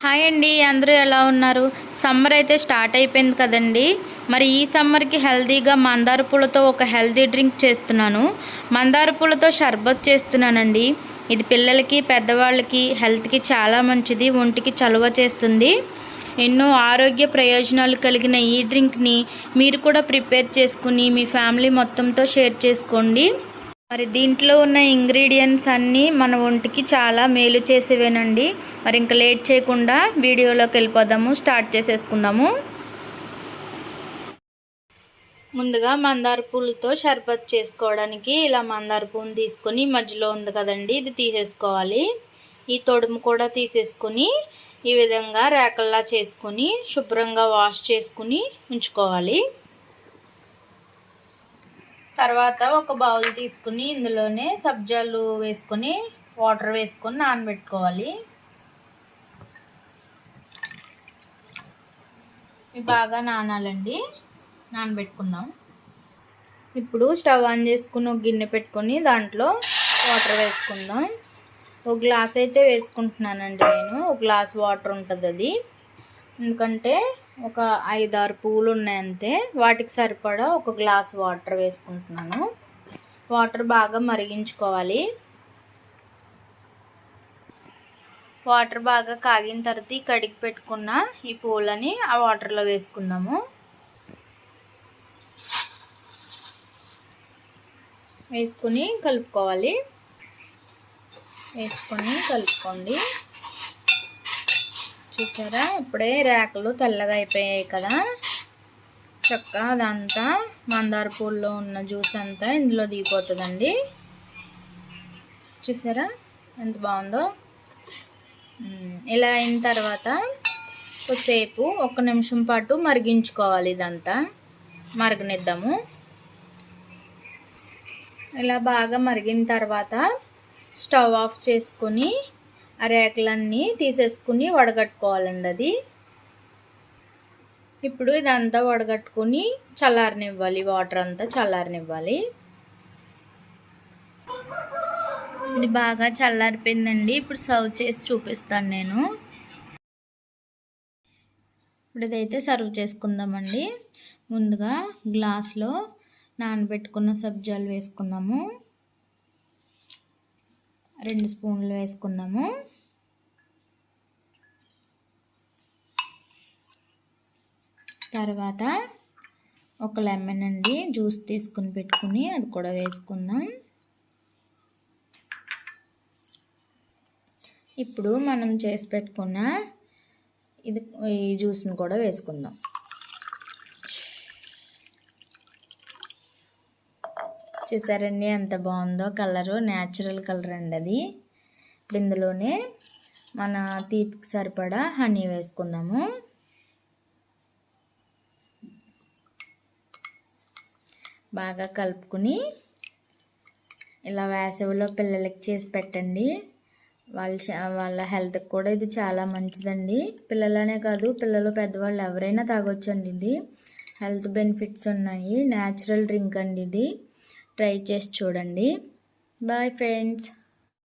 Hi అండి, అందరూ ఎలా ఉన్నారు? సమ్మర్ అయితే స్టార్ట్ అయిపోయింది కదండి. మరి ఈ సమ్మర్కి హెల్తీగా మందార పూలతో ఒక హెల్తీ డ్రింక్ చేస్తున్నాను. మందార పూలతో షర్బత్ చేస్తున్నానండి. ఇది పిల్లలకి పెద్దవాళ్ళకి హెల్త్కి చాలా మంచిది, ఒంటికి చలువ చేస్తుంది. ఎన్నో ఆరోగ్య ప్రయోజనాలు కలిగిన ఈ డ్రింక్ని మీరు కూడా ప్రిపేర్ చేసుకుని మీ ఫ్యామిలీ మొత్తంతో షేర్ చేసుకోండి. మరి దీంట్లో ఉన్న ఇంగ్రీడియంట్స్ అన్నీ మన ఒంటికి చాలా మేలు చేసేవేనండి. మరి ఇంకా లేట్ చేయకుండా వీడియోలోకి వెళ్ళిపోదాము, స్టార్ట్ చేసేసుకుందాము. ముందుగా మందార పూలతో షర్బత్ చేసుకోవడానికి ఇలా మందార పూలను తీసుకొని మధ్యలో ఉంది కదండి, ఇది తీసేసుకోవాలి. ఈ తొడుము కూడా తీసేసుకొని ఈ విధంగా రేకల్లా చేసుకొని శుభ్రంగా వాష్ చేసుకుని ఉంచుకోవాలి. తర్వాత ఒక బౌల్ తీసుకుని ఇందులోనే సబ్జాలు వేసుకొని వాటర్ వేసుకొని నానబెట్టుకోవాలి. ఇవి బాగా నానాలండి, నానబెట్టుకుందాం. ఇప్పుడు స్టవ్ ఆన్ చేసుకుని ఒక గిన్నె పెట్టుకొని దాంట్లో వాటర్ వేసుకుందాం. ఒక గ్లాస్ అయితే వేసుకుంటున్నానండి నేను. ఒక గ్లాస్ వాటర్ ఉంటుంది అది, ఎందుకంటే ఒక 5-6 పువ్వులు ఉన్నాయి అంతే. వాటికి సరిపడా ఒక గ్లాస్ వాటర్ వేసుకుంటున్నాను. వాటర్ బాగా మరిగించుకోవాలి. వాటర్ బాగా కాగిన తర్వాత కడిగి పెట్టుకున్న ఈ పువ్వులని ఆ వాటర్లో వేసుకుందాము. వేసుకుని కలుపుకోవాలి. వేసుకొని కలుపుకోండి. చూసారా, ఇప్పుడే రేకలు తెల్లగా అయిపోయాయి కదా. చక్కగా అదంతా మందార పూల్లో ఉన్న జ్యూస్ అంతా ఇందులో దిగిపోతుందండి. చూసారా ఎంత బాగుందో. ఇలా అయిన తర్వాత కొద్దిసేపు 1 నిమిషం పాటు మరిగించుకోవాలి. ఇదంతా మరగనిద్దాము. ఇలా బాగా మరిగిన తర్వాత స్టవ్ ఆఫ్ చేసుకొని ఆ రేకులన్నీ తీసేసుకుని వడగట్టుకోవాలండి అది. ఇప్పుడు ఇదంతా వడగట్టుకుని చల్లారనివ్వాలి. వాటర్ అంతా చల్లారనివ్వాలి. ఇది బాగా చల్లారిపోయిందండి. ఇప్పుడు సర్వ్ చేసి చూపిస్తాను నేను. ఇప్పుడు ఇదైతే సర్వ్ చేసుకుందామండి. ముందుగా గ్లాస్లో నానబెట్టుకున్న సబ్జాలు వేసుకుందాము. 2 స్పూన్లు వేసుకుందాము. తర్వాత ఒక లెమన్ అండి, జ్యూస్ తీసుకుని పెట్టుకుని అది కూడా వేసుకుందాం. ఇప్పుడు మనం చేసి పెట్టుకున్న ఈ జ్యూస్ని కూడా వేసుకుందాం. చూసారండి ఎంత బాగుందో కలరు, న్యాచురల్ కలర్ అండి అది. ఇప్పుడు ఇందులోనే మన తీపికి సరిపడా హనీ వేసుకుందాము. బాగా కలుపుకుని ఇలా వేసవిలో పిల్లలకి చేసి పెట్టండి. వాళ్ళ హెల్త్కి కూడా ఇది చాలా మంచిదండి. పిల్లలనే కాదు, పిల్లలు పెద్దవాళ్ళు ఎవరైనా తాగొచ్చండి. ఇది హెల్త్ బెనిఫిట్స్ ఉన్నాయి. న్యాచురల్ డ్రింక్ అండి ఇది. ట్రై చేసి చూడండి. Bye friends.